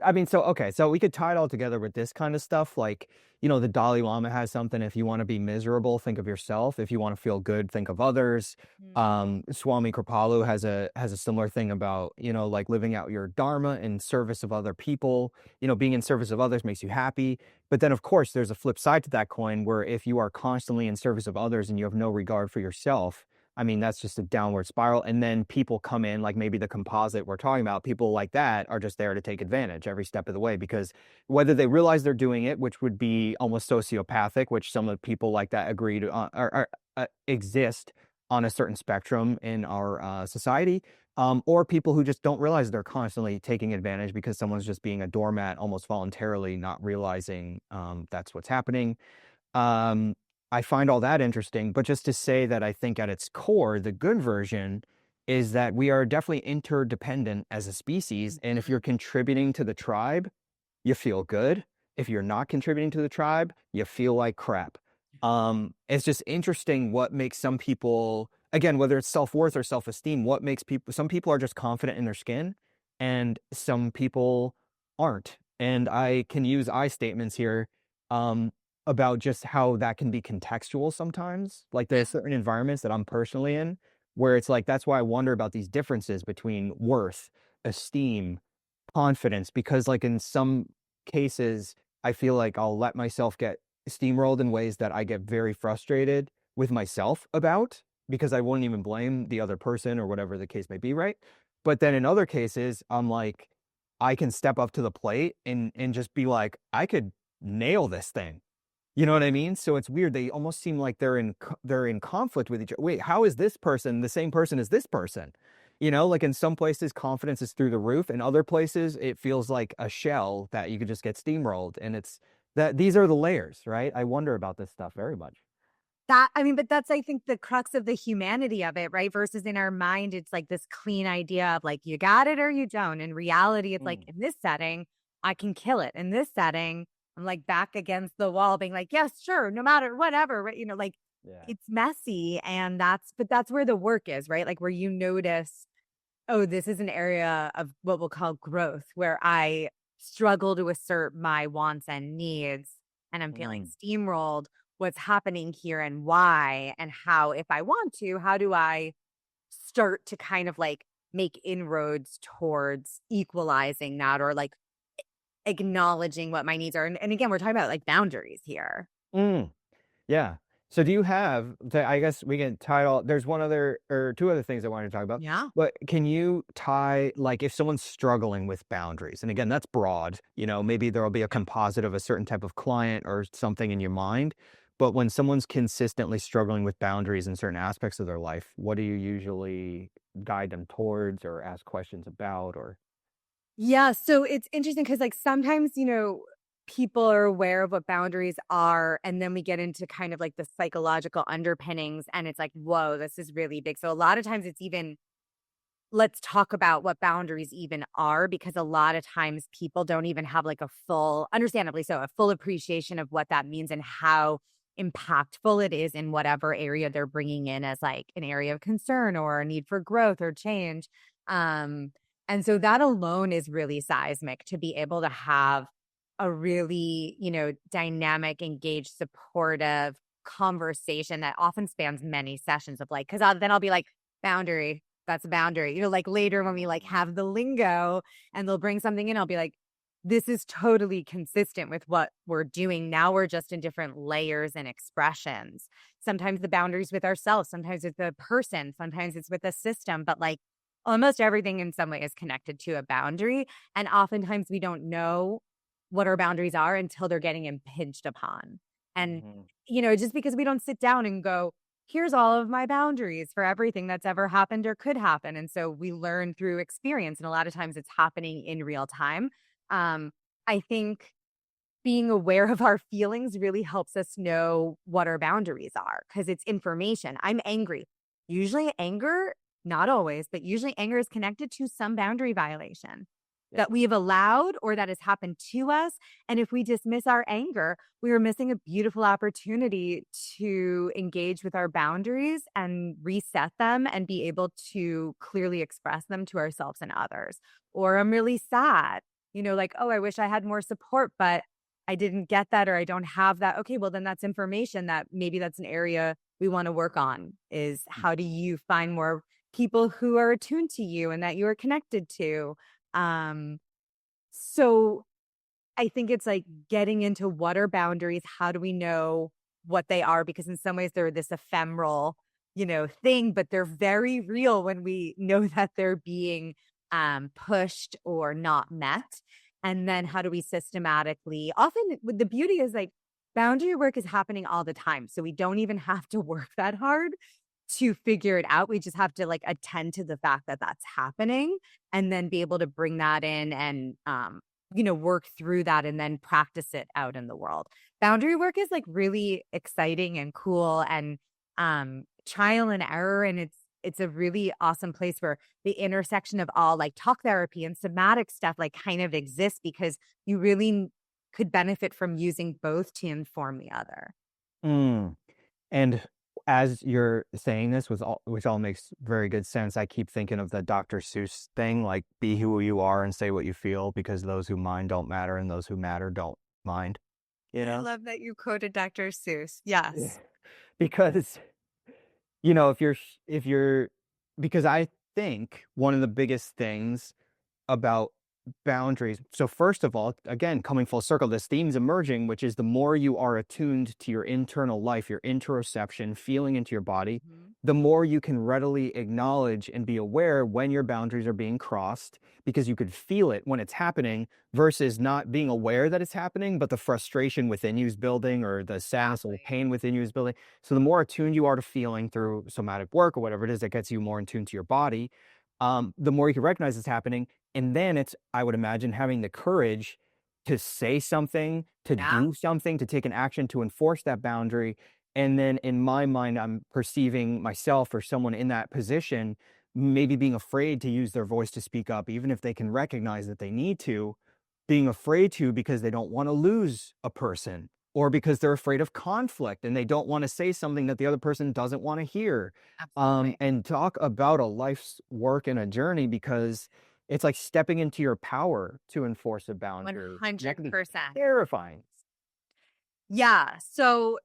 A: I mean, so okay, so we could tie it all together with this kind of stuff. Like, the Dalai Lama has something. If you want to be miserable, think of yourself. If you want to feel good, think of others.
B: Mm.
A: Swami Kripalu has a similar thing about, like living out your dharma in service of other people. Being in service of others makes you happy. But then, of course, there's a flip side to that coin where if you are constantly in service of others and you have no regard for yourself, I mean, that's just a downward spiral. And then people come in, like maybe the composite we're talking about, people like that are just there to take advantage every step of the way because whether they realize they're doing it, which would be almost sociopathic, which some of the people like that agree to exist on a certain spectrum in our society, or people who just don't realize they're constantly taking advantage because someone's just being a doormat almost voluntarily, not realizing that's what's happening. Um, I find all that interesting, but just to say that I think at its core, the good version is that we are definitely interdependent as a species. And if
B: Mhm.
A: you're contributing to the tribe, you feel good. If you're not contributing to the tribe, you feel like crap. It's just interesting what makes some people, again, whether it's self-worth or self-esteem, what makes people, some people are just confident in their skin and some people aren't. And I can use I statements here. Um, about just how that can be contextual sometimes. Like there's certain environments that I'm personally in where it's like that's why I wonder about these differences between worth, esteem, confidence, because like in some cases, I feel like I'll let myself get steamrolled in ways that I get very frustrated with myself about because I wouldn't even blame the other person or whatever the case may be, right? But then in other cases, I'm like, I can step up to the plate and just be like, I could nail this thing. You know what I mean? So it's weird. They almost seem like they're in conflict with each other. Wait, how is this person the same person as this person? Like in some places confidence is through the roof, and other places it feels like a shell that you could just get steamrolled. And it's that these are the layers, right? I wonder about this stuff very much.
B: That I mean, but that's I think the crux of the humanity of it, right? Versus in our mind, it's like this clean idea of like you got it or you don't. In reality, it's like
A: Mm,
B: in this setting, I can kill it. In this setting, I'm like back against the wall, being like, yes, sure, no matter whatever, right? Like
A: yeah.
B: it's messy, and that's where the work is, right? Like where you notice, oh, this is an area of what we'll call growth, where I struggle to assert my wants and needs, and I'm feeling
A: Mm,
B: steamrolled. What's happening here and why, and how, if I want to, how do I start to kind of like make inroads towards equalizing that or like acknowledging what my needs are? And again, we're talking about like boundaries here.
A: mm. Yeah. So do you have I guess we can tie it all there's one other or two other things I wanted to talk about.
B: Yeah.
A: But can you tie like if someone's struggling with boundaries, and again, that's broad, maybe there'll be a composite of a certain type of client or something in your mind. But when someone's consistently struggling with boundaries in certain aspects of their life, what do you usually guide them towards or ask questions about or
B: Yeah, so it's interesting because, like, sometimes, people are aware of what boundaries are, and then we get into kind of like the psychological underpinnings, and it's like, whoa, this is really big. So a lot of times it's even, let's talk about what boundaries even are, because a lot of times people don't even have like a full, understandably so, a full appreciation of what that means and how impactful it is in whatever area they're bringing in as like an area of concern or a need for growth or change. Um, and so that alone is really seismic to be able to have a really, dynamic, engaged, supportive conversation that often spans many sessions of like, because then I'll be like, boundary, that's a boundary. Like later when we like have the lingo and they'll bring something in, I'll be like, this is totally consistent with what we're doing. Now we're just in different layers and expressions. Sometimes the boundaries with ourselves, sometimes it's a person, sometimes it's with a system, but like almost everything in some way is connected to a boundary. And oftentimes we don't know what our boundaries are until they're getting impinged upon. And,
A: Mhm.
B: just because we don't sit down and go, here's all of my boundaries for everything that's ever happened or could happen. And so we learn through experience. And a lot of times it's happening in real time. Um, I think being aware of our feelings really helps us know what our boundaries are because it's information. I'm angry. Usually, anger, not always, but usually anger is connected to some boundary violation
A: Yeah.
B: that we have allowed or that has happened to us. And if we dismiss our anger, we are missing a beautiful opportunity to engage with our boundaries and reset them and be able to clearly express them to ourselves and others. Or I'm really sad. like, oh, I wish I had more support, but I didn't get that or I don't have that. Okay, well, then that's information that maybe that's an area we want to work on is how do you find more people who are attuned to you and that you are connected to. Um, so I think it's like getting into what are boundaries? How do we know what they are? Because in some ways they're this ephemeral, thing, but they're very real when we know that they're being pushed or not met. And then how do we systematically, often the beauty is like boundary work is happening all the time. So we don't even have to work that hard to figure it out. We just have to like attend to the fact that that's happening and then be able to bring that in and, work through that and then practice it out in the world. Boundary work is like really exciting and cool and trial and error. And it's a really awesome place where the intersection of all like talk therapy and somatic stuff like kind of exists because you really could benefit from using both to inform the other.
A: Mm. And as you're saying this, which all makes very good sense, I keep thinking of the Dr. Seuss thing, like be who you are and say what you feel, because those who mind don't matter and those who matter don't mind, you
B: I
A: know?
B: love that you quoted Dr. Seuss.
A: Yeah.
B: Yes.
A: Because, if you're, because I think one of the biggest things about boundaries. So first of all, again, coming full circle, this theme's emerging, which is the more you are attuned to your internal life, your interoception, feeling into your body,
B: Mhm.
A: the more you can readily acknowledge and be aware when your boundaries are being crossed, because you could feel it when it's happening versus not being aware that it's happening, but the frustration within you is building or the sadness or the
B: Exactly.
A: pain within you is building. So the more attuned you are to feeling through somatic work or whatever it is that gets you more in tune to your body, the more you can recognize it's happening. And then it's, I would imagine, having the courage to say something, to
B: Yeah.
A: do something, to take an action to enforce that boundary. And then in my mind, I'm perceiving myself or someone in that position, maybe being afraid to use their voice to speak up, even if they can recognize that they need to, being afraid to because they don't want to lose a person or because they're afraid of conflict and they don't want to say something that the other person doesn't want to hear.
B: Absolutely.
A: And talk about a life's work and a journey, because it's like stepping into your power to enforce a boundary. That can be
B: 100%.
A: terrifying.
B: Yeah. So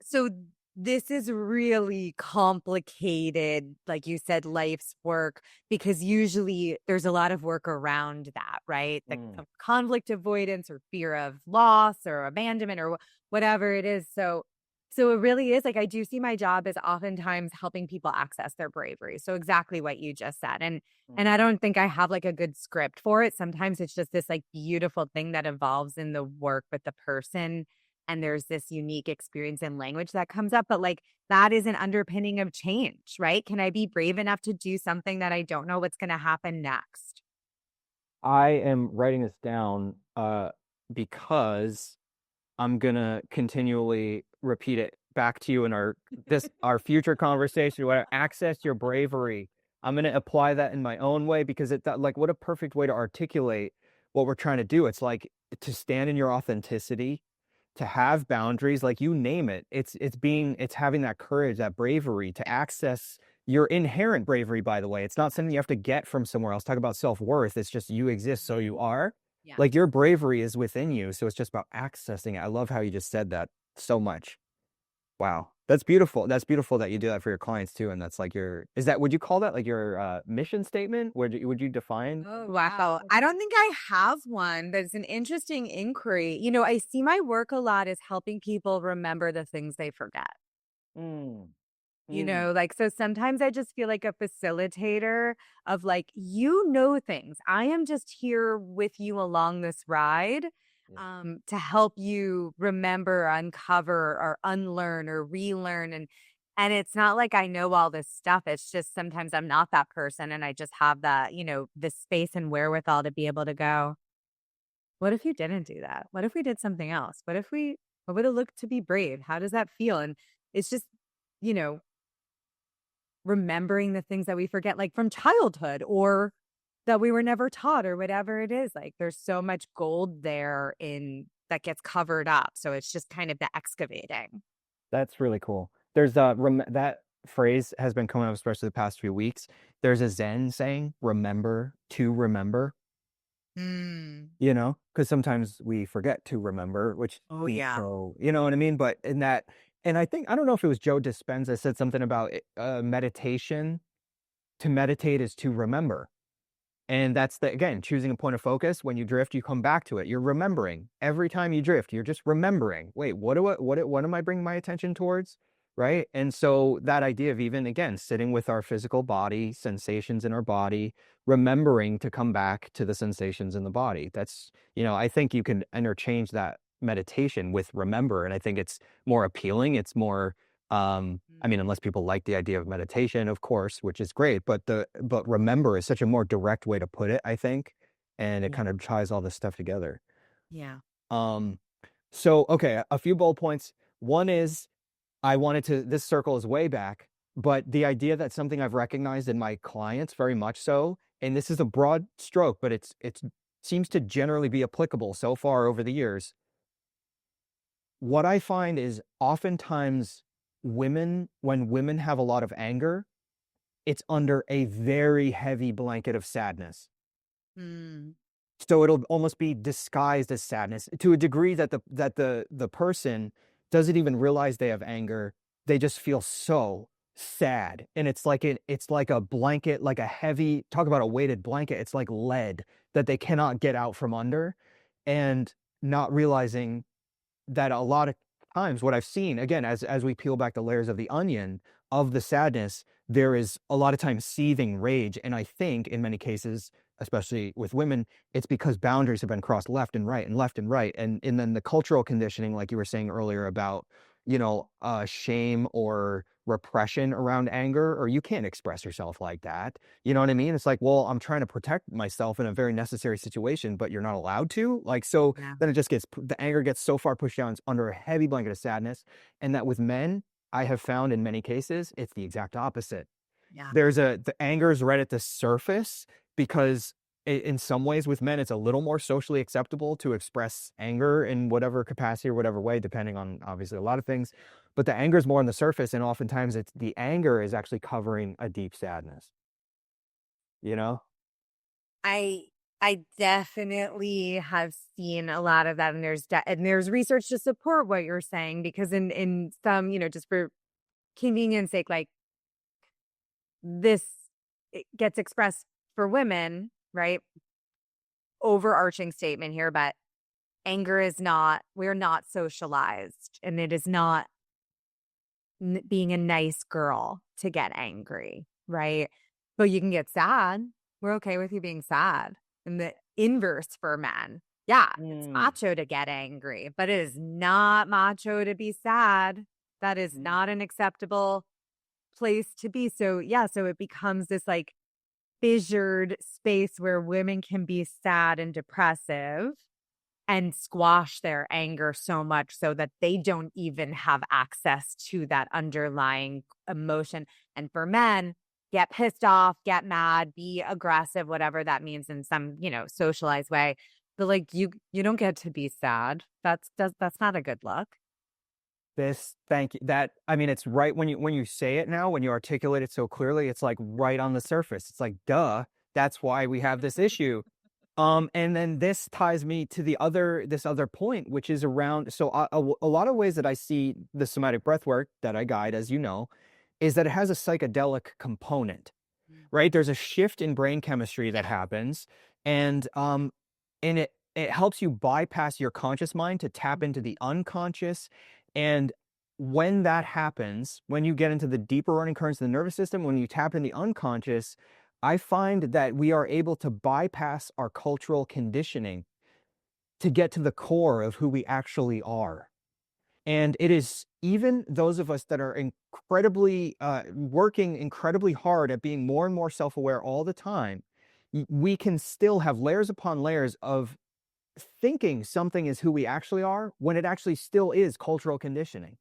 B: this is really complicated, like you said, life's work, because usually there's a lot of work around that, right? The
A: Mm.
B: conflict avoidance or fear of loss or abandonment or whatever it is. So it really is like I do see my job as oftentimes helping people access their bravery. So exactly what you just said. And I don't think I have like a good script for it. Sometimes it's just this like beautiful thing that evolves in the work with the person and there's this unique experience in language that comes up, but like that is an underpinning of change, right? Can I be brave enough to do something that I don't know what's going to happen next?
A: I am writing this down because I'm gonna continually repeat it back to you in our future conversation. Where access your bravery. I'm gonna apply that in my own way, because like, what a perfect way to articulate what we're trying to do. It's like to stand in your authenticity, to have boundaries, like you name it. It's having that courage, that bravery to access your inherent bravery, by the way. It's not something you have to get from somewhere else. Talk about self-worth. It's just you exist, so you are.
B: Yeah.
A: Like your bravery is within you, so it's just about accessing it. I love how you just said that so much. Wow. That's beautiful. That's beautiful that you do that for your clients too, and that's like would you call that like your, mission statement? Would you define?
B: Oh, wow. I don't think I have one, but it's an interesting inquiry. I see my work a lot as helping people remember the things they forget.
A: Mm, mm,
B: Like, so sometimes I just feel like a facilitator of like, things. I am just here with you along this ride
A: yeah.
B: to help you remember, uncover, or unlearn or relearn. And it's not like I know all this stuff. It's just sometimes I'm not that person and I just have that, the space and wherewithal to be able to go, what if you didn't do that? What if we did something else? What would it look to be brave? How does that feel? And it's just, you know, remembering the things that we forget, like from childhood or that we were never taught or whatever it is. Like there's so much gold there in that gets covered up. So it's just kind of the excavating.
A: That's really cool. That phrase has been coming up, especially the past few weeks. There's a Zen saying, remember to remember.
B: Mm.
A: Because sometimes we forget to remember, which
B: Oh,
A: seems
B: yeah.
A: so, you know what I mean? But in that, and I don't know if it was Joe Dispenza said something about meditation. To meditate is to remember. And that's again, choosing a point of focus. When you drift, you come back to it. You're remembering. Every time you drift, you're just remembering. Wait, what am I bringing my attention towards? Right. And so that idea of even again, sitting with our physical body, sensations in our body, remembering to come back to the sensations in the body. I think you can interchange that meditation with remember. And I think it's more appealing. It's more I mean, unless people like the idea of meditation, of course, which is great, but remember is such a more direct way to put it, I think, and it
B: Yeah.
A: kind of ties all this stuff together.
B: Yeah.
A: Um, so okay, a few bullet points. One is this circle is way back, but the idea that something I've recognized in my clients very much so, and this is a broad stroke, but it's seems to generally be applicable so far over the years. What I find is oftentimes when women have a lot of anger, it's under a very heavy blanket of sadness.
B: Mm.
A: So it'll almost be disguised as sadness to a degree that the person doesn't even realize they have anger. They just feel so sad. And it's like a blanket, like a heavy, talk about a weighted blanket. It's like lead that they cannot get out from under, and not realizing that a lot of times what I've seen, again, as we peel back the layers of the onion of the sadness, there is a lot of times seething rage. And I think in many cases, especially with women, it's because boundaries have been crossed left and right and left and right. And then the cultural conditioning, like you were saying earlier about, shame or repression around anger, or you can't express yourself like that. You know what I mean? It's like, well, I'm trying to protect myself in a very necessary situation, but you're not allowed to. Like, so
B: Yeah.
A: then the anger gets so far pushed down, it's under a heavy blanket of sadness. And that with men, I have found in many cases, it's the exact opposite.
B: Yeah.
A: The anger is right at the surface because in some ways with men, it's a little more socially acceptable to express anger in whatever capacity or whatever way, depending on obviously a lot of things. But the anger is more on the surface. And oftentimes the anger is actually covering a deep sadness, you know?
B: I I definitely have seen a lot of that, and there's research to support what you're saying, because in some, just for convenience sake, like this, it gets expressed for women, right? Overarching statement here, but anger is not, we're not socialized, and it is not being a nice girl to get angry, right? But you can get sad. We're okay with you being sad. And the inverse for men. Yeah, it's
A: Mm,
B: macho to get angry, but it is not macho to be sad. That is
A: mm.
B: not an acceptable place to be. So, yeah, so it becomes this like fissured space where women can be sad and depressive and squash their anger so much so that they don't even have access to that underlying emotion. And for men, get pissed off, get mad, be aggressive, whatever that means in some, socialized way. But like you don't get to be sad. That's not a good look.
A: Thank you. That, I mean, it's right when you say it now, when you articulate it so clearly, it's like right on the surface. It's like, duh, that's why we have this issue. And then this ties me to this other point, which is around, so a lot of ways that I see the somatic breath work that I guide, as you know, is that it has a psychedelic component,
B: Mm.
A: right? There's a shift in brain chemistry that happens, and it helps you bypass your conscious mind to tap into the unconscious. And when that happens, when you get into the deeper running currents of the nervous system, when you tap in the unconscious, I find that we are able to bypass our cultural conditioning to get to the core of who we actually are. And it is even those of us that are incredibly working incredibly hard at being more and more self-aware all the time, we can still have layers upon layers of thinking something is who we actually are when it actually still is cultural conditioning.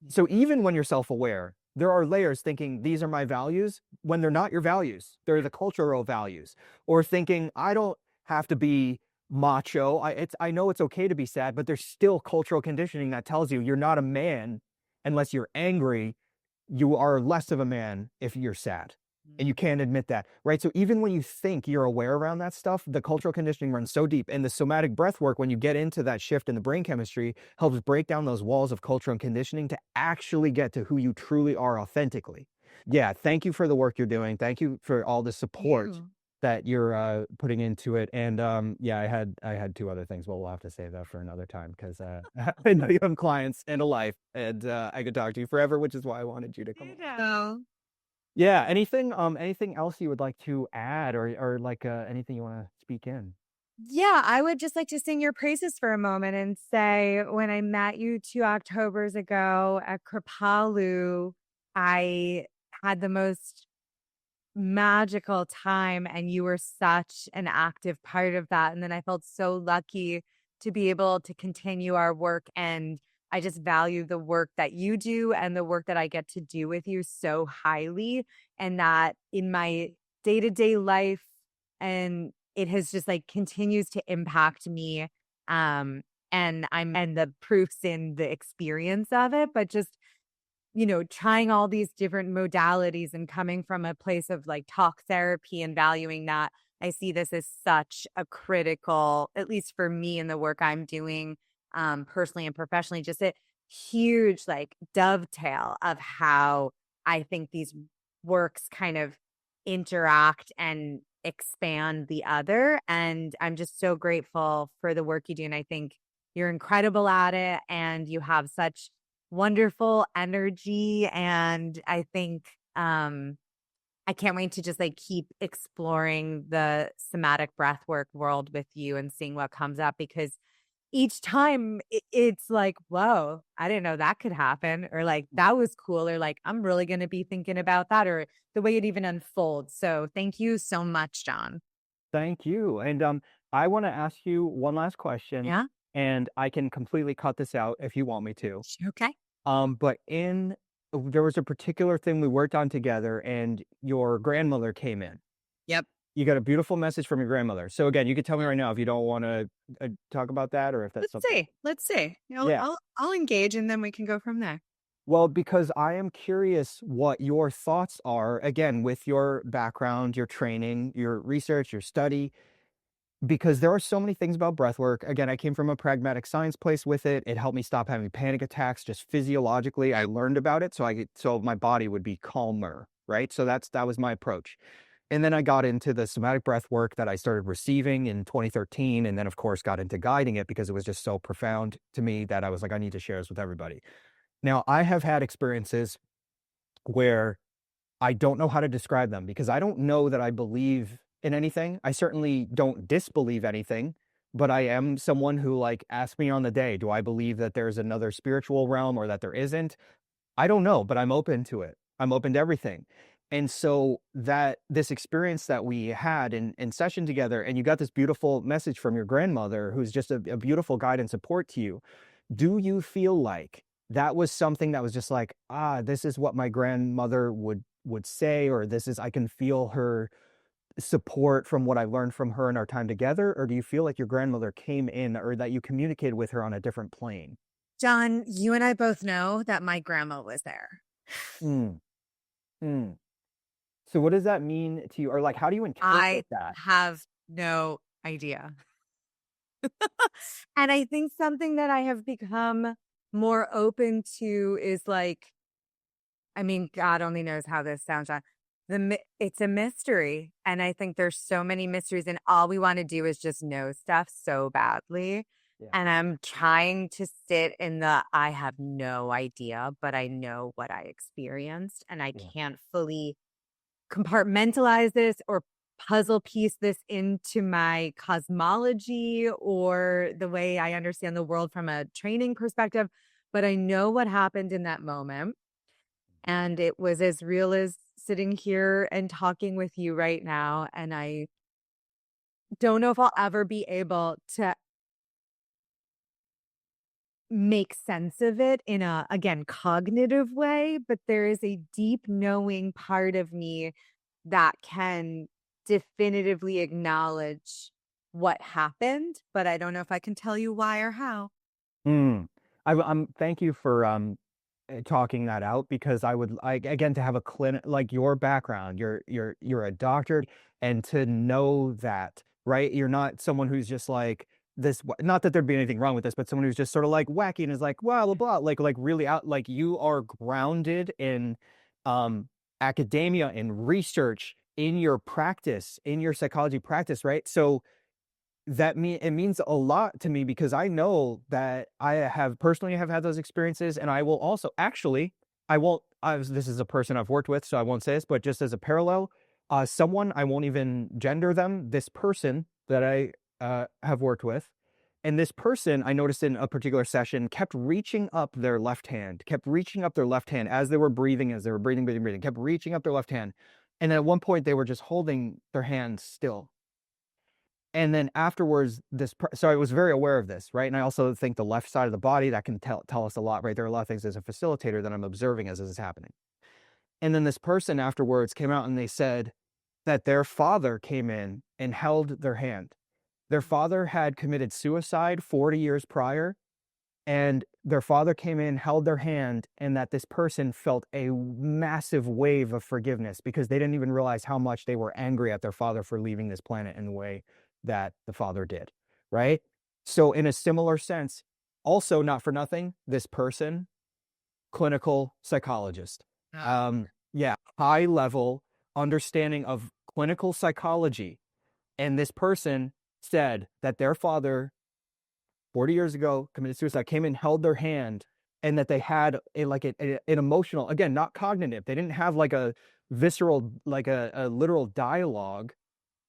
A: So even when you're self-aware, there are layers thinking these are my values when they're not your values. They're the cultural values. Or thinking I don't have to be macho. I know it's okay to be sad, but there's still cultural conditioning that tells you you're not a man unless you're angry. You are less of a man if you're sad. and you can't admit that, right? So even when you think you're aware around that stuff, the cultural conditioning runs so deep. And the somatic breath work, when you get into that shift in the brain chemistry, helps break down those walls of cultural conditioning to actually get to who you truly are authentically. Yeah, thank you for the work you're doing. Thank you for all the support
B: You.
A: that you're putting into it. And yeah, I had two other things, but we'll have to save that for another time because I know you have clients and a life, and I could talk to you forever, which is why I wanted you to come
B: You
A: on.
B: know.
A: Yeah, anything else you would like to add or like, anything you wanna speak in?
B: Yeah, I would just like to sing your praises for a moment and say when I met you 2 Octobers ago at Kripalu, I had the most magical time, and you were such an active part of that, and then I felt so lucky to be able to continue our work, and I just value the work that you do and the work that I get to do with you so highly, and that in my day-to-day life, and it has just, like, continues to impact me, and the proof's in the experience of it, but just trying all these different modalities and coming from a place of like talk therapy and valuing that, I see this as such a critical, at least for me in the work I'm doing, personally and professionally, just a huge like dovetail of how I think these works kind of interact and expand the other. And I'm just so grateful for the work you do. And I think you're incredible at it, and you have such wonderful energy, and I think, I can't wait to just, like, keep exploring the somatic breathwork world with you and seeing what comes up because each time it's like, "Whoa, I didn't know that could happen," or like, "That was cool," or like, "I'm really gonna be thinking about that," or the way it even unfolds. So thank you so much, John.
A: Thank you, and, I wanna ask you one last question,
B: Yeah?
A: and I can completely cut this out if you want me to.
B: Okay.
A: But there was a particular thing we worked on together, and your grandmother came in.
B: Yep.
A: You got a beautiful message from your grandmother. So again, you could tell me right now if you don't wanna, talk about that or if that's
B: Let's
A: something.
B: see. Let's see.
A: Yeah.
B: I'll engage, and then we can go from there.
A: Well, because I am curious what your thoughts are, again, with your background, your training, your research, your study, because there are so many things about breath work. Again, I came from a pragmatic science place with it. It helped me stop having panic attacks just physiologically. I learned about it so my body would be calmer, right? So that was my approach. And then I got into the somatic breath work that I started receiving in 2013, and then of course got into guiding it because it was just so profound to me that I was like, I need to share this with everybody. Now, I have had experiences where I don't know how to describe them because I don't know that I believe in anything. I certainly don't disbelieve anything, but I am someone who like asks me on the day, do I believe that there's another spiritual realm or that there isn't? I don't know, but I'm open to it. I'm open to everything. And so that this experience that we had in session together, and you got this beautiful message from your grandmother, who's just a beautiful guide and support to you. Do you feel like that was something that was just like, ah, this is what my grandmother would say, or this is I can feel her support from what I learned from her in our time together? Or do you feel like your grandmother came in or that you communicated with her on a different plane?
B: John, you and I both know that my grandma was there.
A: Mm, mm. So what does that mean to you? Or like how do you
B: I
A: interpret that?
B: have no idea. And I think something that I have become more open to is like, I mean, God only knows how this sounds, John. It's a mystery. And I think there's so many mysteries, and all we want to do is just know stuff so badly.
A: Yeah.
B: And I'm trying to sit in the I have no idea, but I know what I experienced, and I
A: Yeah.
B: can't fully compartmentalize this or puzzle piece this into my cosmology or the way I understand the world from a training perspective. But I know what happened in that moment. And it was as real as sitting here and talking with you right now. And I don't know if I'll ever be able to make sense of it in a, again, cognitive way, but there is a deep knowing part of me that can definitively acknowledge what happened, but I don't know if I can tell you why or how.
A: Mm. I'm thank you for talking that out, because I would like, again, to have a clinic like your background, you're a doctor, and to know that, right? You're not someone who's just like this, not that there'd be anything wrong with this, but someone who's just sort of like wacky and is like, blah, blah, blah, like really out, like you are grounded in um academia and research in your practice, in your psychology practice, right? So it means a lot to me, because I know that I have personally have had those experiences, and I will also actually, I won't, this is a person I've worked with, so I won't say this, but just as a parallel, someone, I won't even gender them, this person that I have worked with, and this person I noticed in a particular session kept reaching up their left hand, kept reaching up their left hand as they were breathing, breathing, kept reaching up their left hand, and at one point they were just holding their hands still. And then afterwards, so I was very aware of this, right? And I also think the left side of the body, that can tell us a lot, right? There are a lot of things as a facilitator that I'm observing as this is happening. And then this person afterwards came out and they said that their father came in and held their hand. Their father had committed suicide 40 years prior, and their father came in, held their hand, and that this person felt a massive wave of forgiveness, because they didn't even realize how much they were angry at their father for leaving this planet in the way that the father did, right? So in a similar sense, also, not for nothing, this person, clinical psychologist, yeah, high level understanding of clinical psychology. And this person said that their father 40 years ago committed suicide, came in, held their hand, and that they had an emotional, again, not cognitive. They didn't have like a visceral, like a literal dialogue,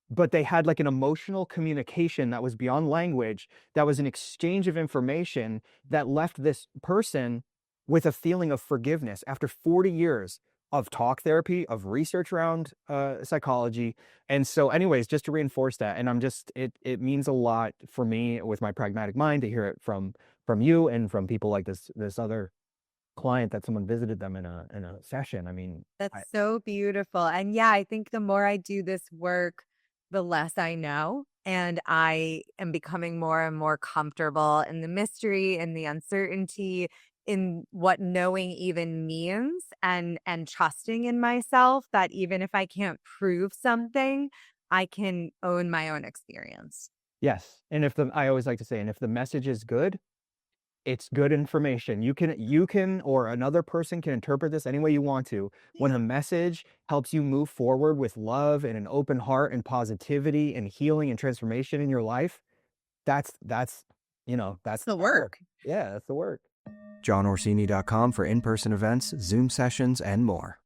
A: but they had like an emotional communication that was beyond language, that was an exchange of information that left this person with a feeling of forgiveness after 40 years of talk therapy, of research around psychology. And so anyways, just to reinforce that, and it means a lot for me with my pragmatic mind to hear it from you and from people like this other client that someone visited them in a session. I mean,
B: That's so beautiful. And yeah, I think the more I do this work, the less I know. And I am becoming more and more comfortable in the mystery and the uncertainty, in what knowing even means, and trusting in myself that even if I can't prove something, I can own my own experience.
A: yes. And I always like to say, and if the message is good, it's good information. You can, or another person can interpret this any way you want to. When a message helps you move forward with love and an open heart and positivity and healing and transformation in your life, that's that's
B: The work.
A: Yeah, that's the work. JohnOrsini.com for in-person events, Zoom sessions, and more.